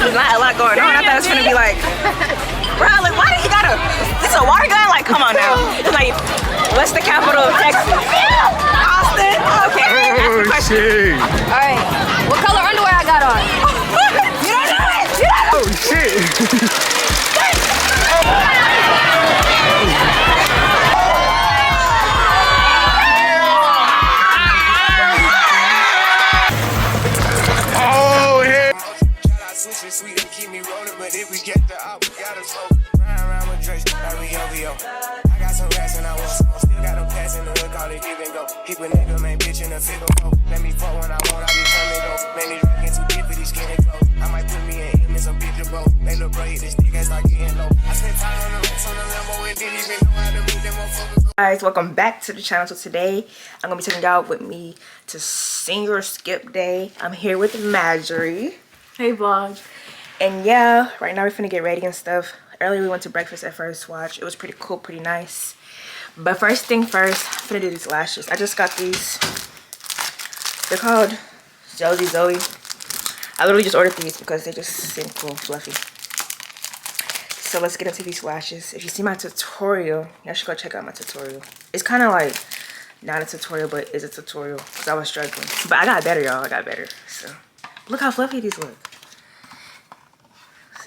is not a lot going on. I thought it was gonna be like, bro, like, why do you gotta, this is a water gun? Like, come on now. It's like, what's the capital of Texas? Austin? Okay. Oh, shit. All right. What color underwear I got on? You don't know it. You don't know. Oh, shit. Sweet and keep me rolling, but if we get the out, we gotta slow. Round with Drake, like we OVO. I got some rats and I want some. Still got them pass in the hood, call it give and go. Keep a nigga, man, bitch in the figure four. Let me fuck when I want, I be telling go. Man, these rackets too deep for these skinny clothes. I might put me in some picture, bro. They look bro, this dick ass like getting low. I spent time on the racks on the Lambo and didn't even know how to read them motherfuckers. Guys, welcome back to the channel. So today I'm gonna be taking y'all with me to senior skip day. I'm here with Marjorie. Hey, vlog. And yeah, right now we're finna get ready and stuff. Earlier we went to breakfast at First Watch. It was pretty cool, pretty nice. But first thing first, I'm finna do these lashes. I just got these. They're called Josie Zoe. I literally just ordered these because they just seem cool, fluffy. So let's get into these lashes. If you see my tutorial, y'all should go check out my tutorial. It's kind of like not a tutorial, but it's a tutorial because I was struggling. But I got better, y'all. I got better. So look how fluffy these look.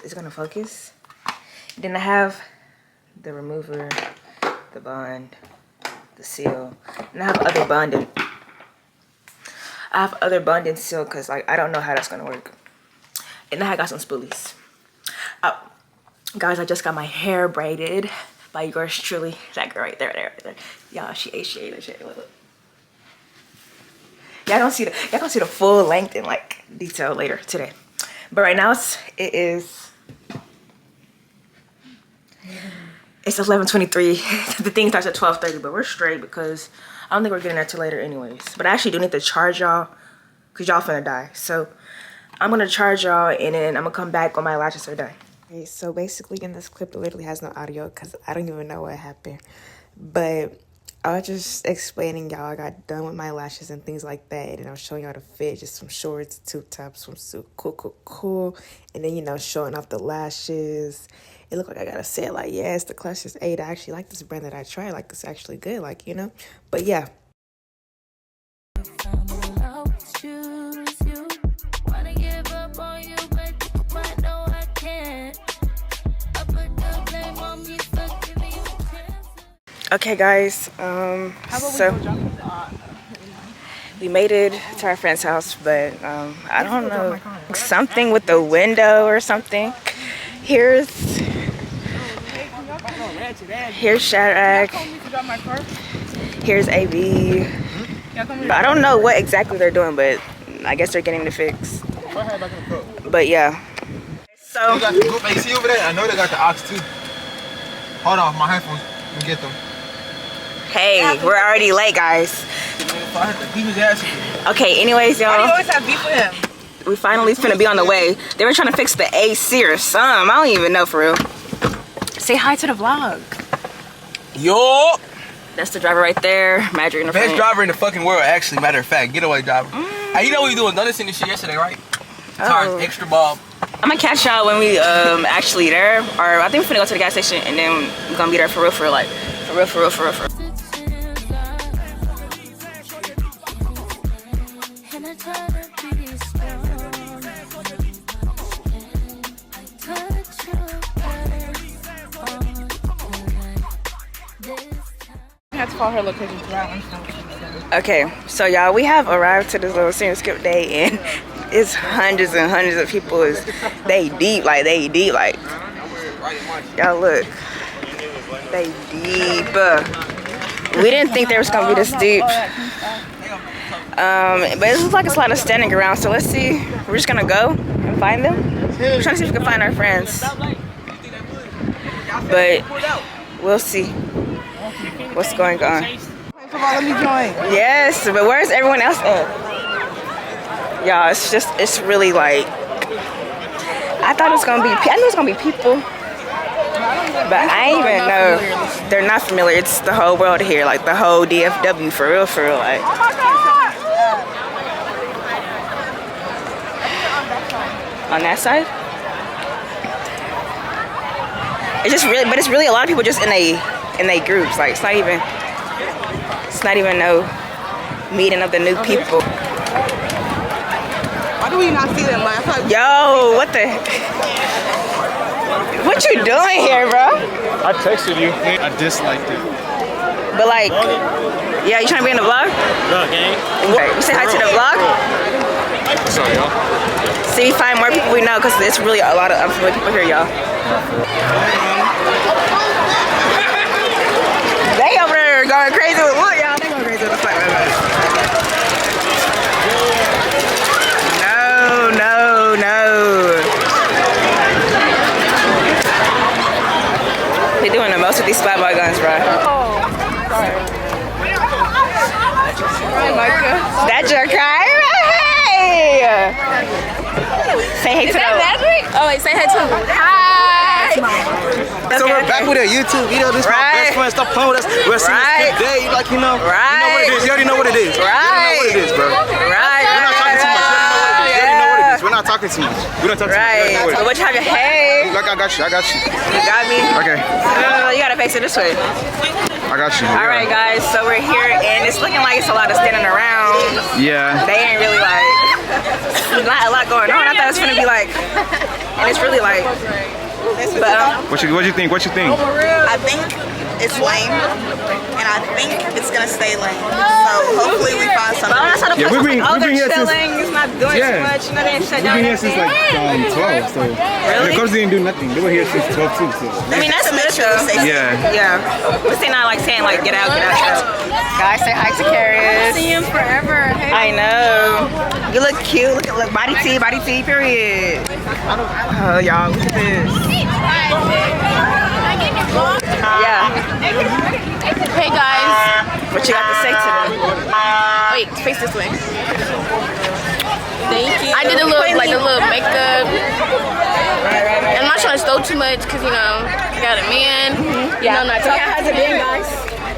It's gonna focus. Then I have the remover, the bond, the seal, and I have other bonding. I have other bond and seal because like I don't know how that's gonna work. And then I got some spoolies. Oh, guys, I just got my hair braided by yours truly. That girl right there, right there. Y'all, she ate. Look. Y'all gonna see the full length and like detail later today. But right now it is. It's 11:23. The thing starts at 12:30, but we're straight because I don't think we're getting there till later anyways. But I actually do need to charge y'all because y'all finna die. So I'm gonna charge y'all and then I'm gonna come back when my lashes are done. Okay, so basically in this clip, it literally has no audio because I don't even know what happened. But I was just explaining y'all I got done with my lashes and things like that. And I was showing y'all the fit, just some shorts, tube tops, swimsuit, cool. And then, you know, showing off the lashes. It looked like I got a set, like, yes, the Clutches 8. I actually like this brand that I tried. Like, it's actually good, like, you know. But, yeah. Okay, guys, so we made it to our friend's house, but I don't know, something with the window or something. Here's Shadrach, here's AB. I don't know what exactly they're doing, but I guess they're getting the fix. But yeah. So you got the group AC over there? I know they got the aux too. Hold on, my headphones. Let me get them. Hey, we're already late, guys. Okay, anyways, y'all. You always have beef with him. We finally finna be on the way. They were trying to fix the AC or something. I don't even know for real. Say hi to the vlog. Yo! That's the driver right there. Marjorie in the front. Best driver in the fucking world, actually. Matter of fact, getaway driver. Hey, you know what we doing? Done this in this shit yesterday, right? Tires, extra bulb. I'm gonna catch y'all when we actually there. Or I think we're finna go to the gas station and then we're gonna be there for real, for like, for real. I had to call her location throughout. Okay, so y'all, we have arrived to this little senior skip day and it's hundreds and hundreds of people. They deep like y'all look, they deep. We didn't think they was gonna be this deep. But it looks like it's a lot of standing around, so let's see. We're just gonna go and find them. We're trying to see if we can find our friends, but we'll see what's going on. Let me join. Yes, but where's everyone else at? Y'all, it's really like, I thought it was gonna be, I knew it was gonna be people, but I ain't even know. They're not familiar. It's the whole world here, like the whole DFW, for real, like. On that side? It's just really, but it's really a lot of people just in they groups. Like it's not even no meeting of the new people. Why do we not see them? Like, Yo, what the? What you doing here, bro? I texted you. I disliked it. But like, yeah, you trying to be in the vlog? No, gang. Okay, you say hi to the vlog? Sorry, y'all. See, find more people we know, because there's really a lot of unfamiliar people here, y'all. They over there going crazy with what, y'all? They going crazy with the fuck. No. They're doing the most with these Splat boy guns, bro. oh, sorry. That's your cry? Hey! Say hey to the... Oh wait, say hi to him. Hi. So we're back with a YouTube video. This is my best friend. Stop playing with us. We're seeing this today. Like, you know what it is. You already know what it is. Right. You already know what it is, bro. Right. We're not talking too much. You already know what it is. We're not talking too much. We don't talk too much. Right. So what you have your hey? Like, I got you. You got me? Okay. You gotta face it this way. I got you. All right, guys. So we're here, and it's looking like it's a lot of standing around. Yeah. They ain't really like not a lot going on. I thought it was gonna be like, and it's really like. But What you think? I think it's lame, and I think it's gonna stay lame. So hopefully we find something. that's how the Yeah, place we've was like, been here since- chilling. It's not doing too much. You know, they ain't shut down. We've been here since like 12, so. Really? The cops didn't do nothing. They were here since 12 too, so. I mean, that's good though. Yeah. Yeah. But they not like saying like get out. Guys, say hi to Karis. See him forever. Hey. I know. You look cute. Look, body T, period. Oh, y'all, look at this. Yeah. Hey guys. What you got to say to them? Wait, face this way. Thank you. I did a little makeup. I'm not trying to stow too much because you know I got a man. You know, not talking. How's it been, guys?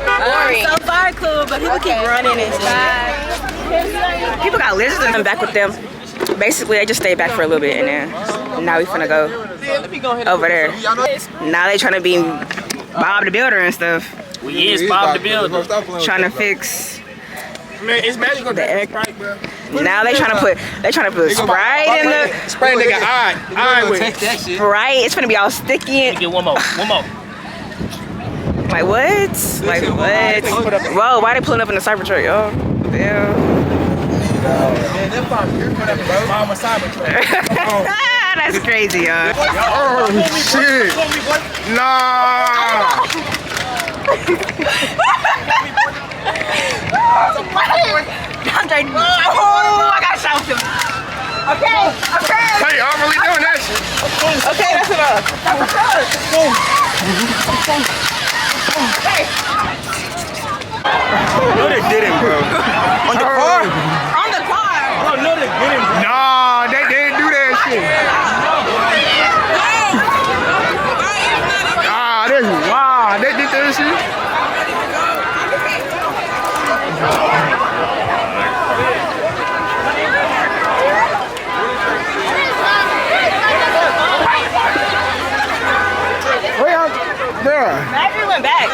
Boring. So far, cool, but people keep running and stuff. People got lizards and I'm back with them. Basically, I just stayed back for a little bit and then now we finna go over there. Now they trying to be Bob the Builder and stuff. We is Bob the Builder. Trying to fix Man, it's magic on the egg. Sprite, bro. Now they trying to put Sprite in the Spray nigga eye with. Take that shit. Sprite. It's gonna be all sticky. Get one more. Like what? Like what? Whoa, why they pulling up in the Cybertruck, yo? Yeah. That's crazy, y'all. Oh, shit. Nah. Oh, I got shot him. Okay. Hey, I'm really doing that shit. Okay, that's enough. No, they didn't, bro. On the car? On the car. Oh, no, they didn't, bro. Nah, they didn't do that shit. Ah, this is wild. They did that shit. Maybe went back.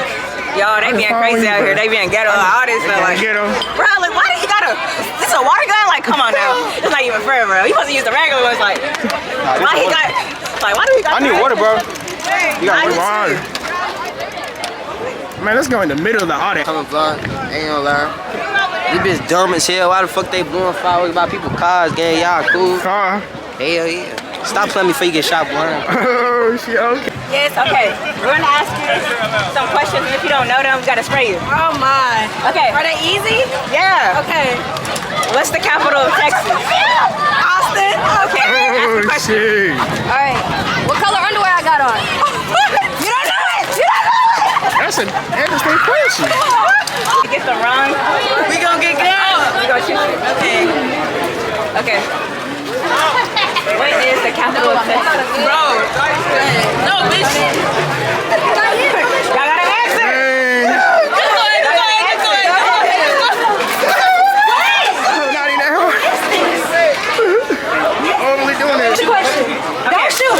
Yo, they being crazy out here. They being ghetto. All this stuff. Like, Ghetto. bro, like, why did he got a? This is a water gun? Like, come on now. It's not even fair, bro. He supposed to use the regular ones. Like, why he got? Like, why do he got? I need water, bro. You got I water. Man, let's go in the middle of the audit. Coming vlog, ain't gonna lie. These bitch dumb as hell. Why the fuck they blowing fireworks about people's cars, gang? Y'all cool? Car. Hell yeah. Stop playing me before you get shot, boy. Oh, shit, okay. Yes, okay. We're gonna ask you some questions. If you don't know them, we gotta spray you. Oh my. Okay. Are they easy? Yeah. Okay. What's the capital of Texas? Austin. Okay. Ask the Oh, question. shit. All right. What color underwear I got on? You don't know it. You don't know it. That's an interesting question. You get the wrong. We gonna get good. We gonna shoot you. Okay. Okay. What is the capital of Texas? Bro. No, bitch. Y'all gotta answer. Dang. Not even that hard. Overly doing it. Question. Don't shoot.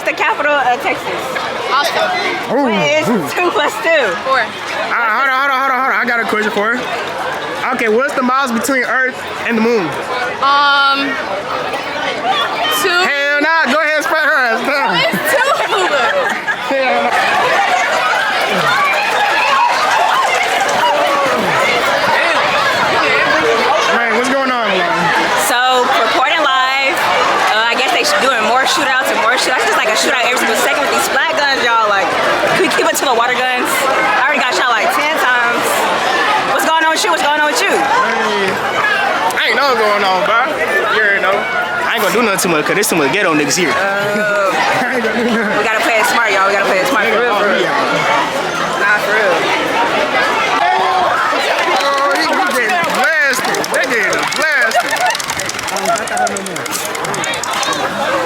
What's the capital of Texas? Austin. What is 2 plus 2? 4. Hold on. I got a question for her. Okay, what's the miles between Earth and the moon? 2. Hell nah, go ahead and spread her ass. It's 2. Hell nah. Man, what's going on? So, reporting live, I guess they doing more shootouts and more shootouts. It's just like a shootout every single second with these Splat guns, y'all. Like, can we keep it to the water guns? I already got shot like 10 times. What's going on with you? What's going on with you? Hey, I ain't know what's going on, bro. You already know. I ain't gonna do nothing too much, because there's too much ghetto niggas here. We gotta play it smart, y'all. We gotta play it smart for real, for real. Nah, for real.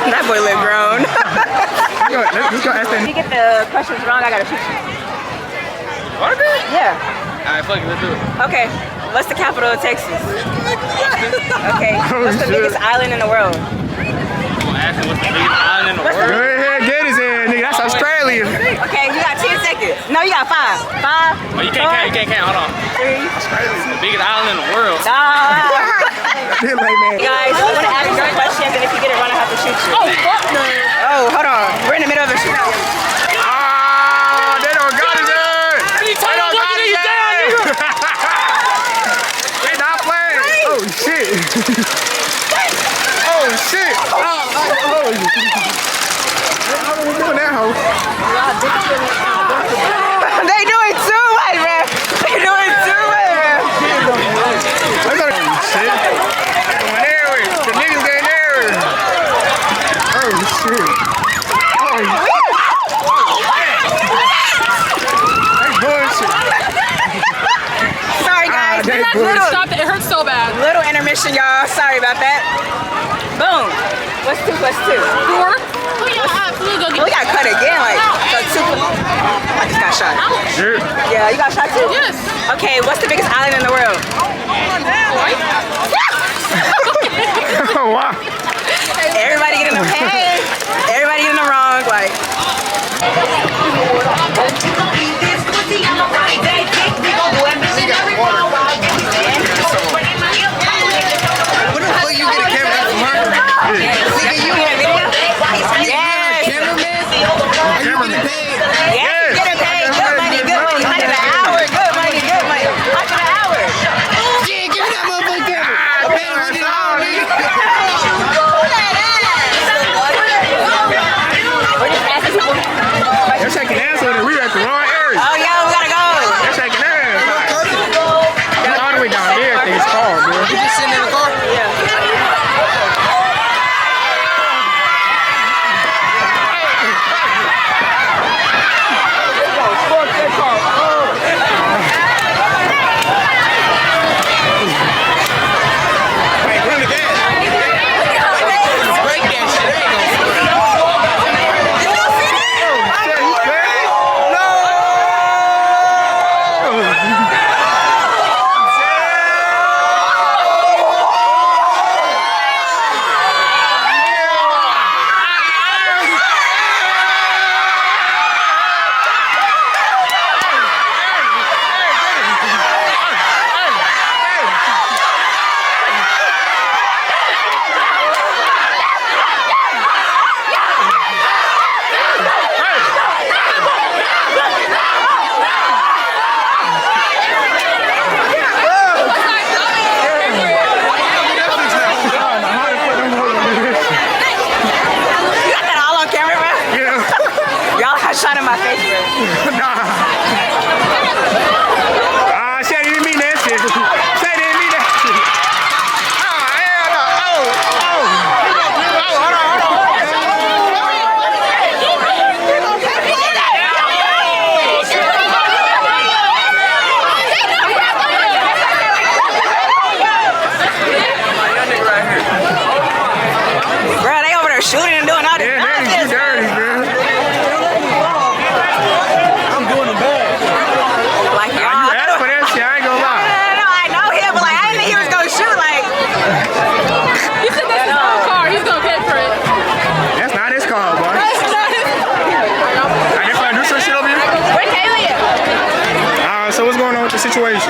That boy look grown. Let's go ask that. If you get the questions wrong, I gotta shoot you. What? Yeah. Alright, fuck it, let's do it. Okay. What's the capital of Texas? Okay. What's the biggest island in the world? What's the biggest island in the world? Go ahead, get his ass, nigga. That's Australia. Okay, you got 10 seconds. No, you got 5. 5. Oh, you can't count. You can't count. Hold on. 3. The biggest island in the world. Nah. Guys, I want to ask you some questions, and if you get it wrong, I have to shoot you. Oh, fuck no. Oh, hold on. We're in the middle of a shootout. Ah, they don't got it there. They don't got it there. They not playing. Oh, shit. Oh, shit. Oh, I was doing that, hoe. They doing too much, man. They doing too much, man. Shit. Going everywhere. The niggas getting everywhere. Oh, shit. Oh, that's bullshit. Sorry, guys. Stop it. It hurts so bad. Little intermission, y'all. Sorry about that. Boom. What's 2 plus 2? 4. Oh, yeah. Go get We got cut again, like, so 2. I just got shot. Sure. Yeah, you got shot too? Yes. Okay, what's the biggest island in the world? Oh, wow. Everybody getting the hey, everybody getting the wrong, like. What the fuck you get a camera from her? Nigga, you want video? Yes. Cameraman? Are you getting paid? Yes, getting paid. Good money, good money. 100 an hour, good money, good money. 100 an hour. Yeah, give me that motherfucking camera. I paid $100.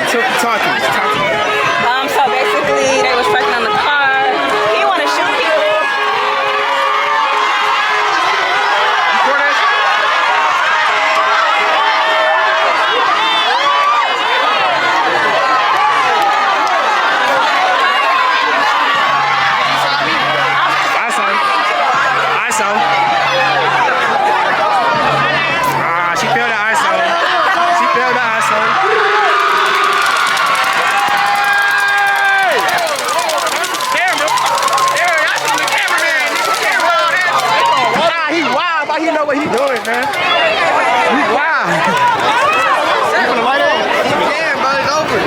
Talk to me. So basically, they was tracking on the car. He want to shoot people. She failed the ISO. She failed the ISO. Camera. Yeah, y'all see the cameraman. He wild, but he know what he doing, man. He wild. You wanna light it? Yeah, bro, it's over.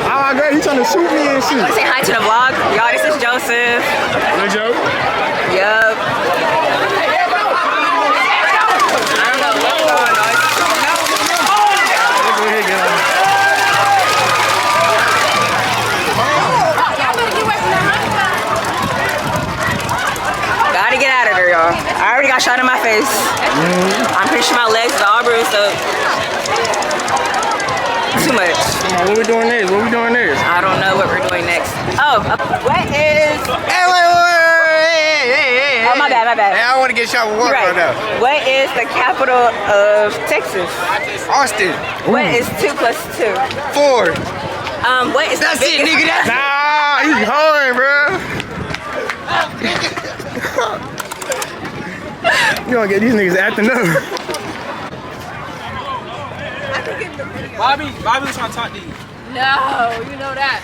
Oh, great. He trying to shoot me and shit. Say hi to the vlog. Y'all, this is Joseph. No joke? Yup. Gotta get out of there, y'all. I already got shot in my face. I'm pretty sure my legs are all bruised up. Too much. Come on, what we doing next? What we doing next? I don't know what we're doing next. Oh, what is... Hey, wait. Oh, my bad. Hey, I want to get shot with water right now. What is the capital of Texas? Austin. What is 2 plus 2? 4. What is That's the it, biggest... nigga. Nah, he's hard, bro. You gonna get these niggas acting up. Bobby was trying to talk to you. No, you know that.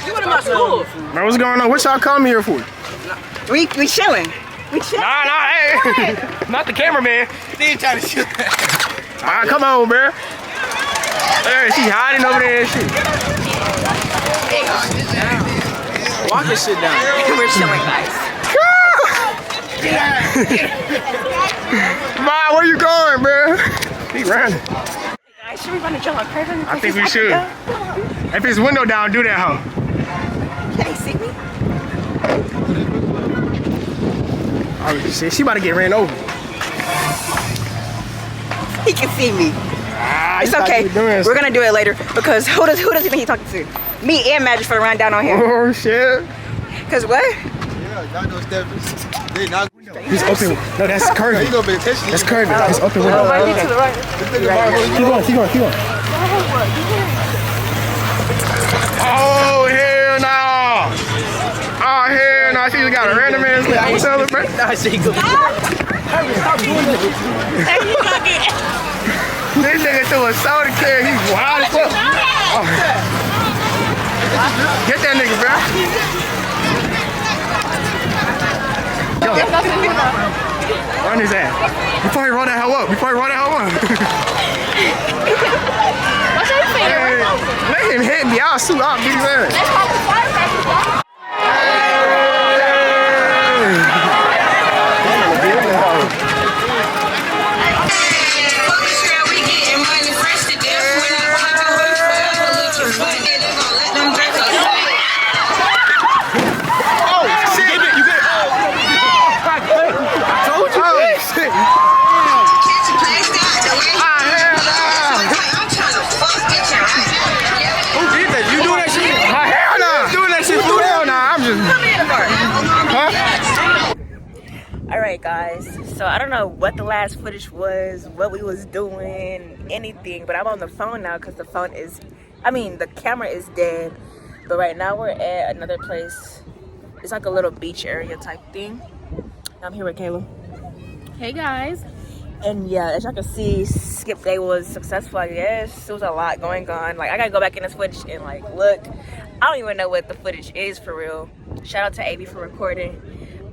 You went to my school. Man, what's going on? What y'all come here for? We chilling. We chilling. Nah, hey. Not the cameraman. They ain't trying to shoot. Alright, come on, bro. Hey, she hiding over there and shit. Walk this shit down. We're chilling, guys. Ma, where you going, bro? He running. Guys, should we run a jump on Craven? I think we should. If his window down, do that, huh? Can he see me? Oh, shit, she about to get ran over. He can see me. It's you okay. doing We're gonna do it later because who does he think he's talking to? Me and Magic for the run down on him. Oh, shit. Cause what? Yeah, y'all know Stephens. They not. He's open. No, that's curving. You gonna be attention. That's curving. He's open window. To the right. Keep going. Oh, hell no. Oh, hell no. She just got a random ass thing. Celebrate. Nah, she go. This nigga threw a soda can. He's wild as fuck. Oh. Get that nigga, bro. Yo. Run his ass. Before he roll that hell up. Hey, let him hit me. I'll shoot. I'll beat his ass. Alright guys, so I don't know what the last footage was, what we was doing, anything, but I'm on the phone now because the camera is dead. But right now we're at another place. It's like a little beach area type thing. I'm here with Kayla. Hey guys. And yeah, as y'all can see, skip day was successful, I guess. There was a lot going on. Like, I gotta go back in this footage and like look. I don't even know what the footage is for real. Shout out to AB for recording.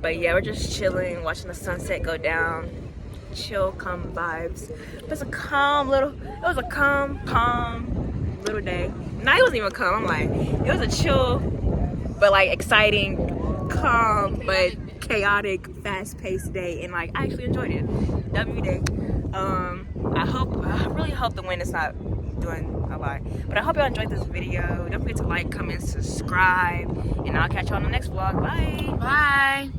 But yeah, we're just chilling, watching the sunset go down. Chill, calm vibes. It was a calm little day. Nah, it wasn't even calm, I'm like, it was a chill, but like exciting, calm, but chaotic, fast-paced day. And like, I actually enjoyed it. W day. I really hope the wind is not doing a lot. But I hope y'all enjoyed this video. Don't forget to like, comment, subscribe, and I'll catch you on the next vlog. Bye. Bye.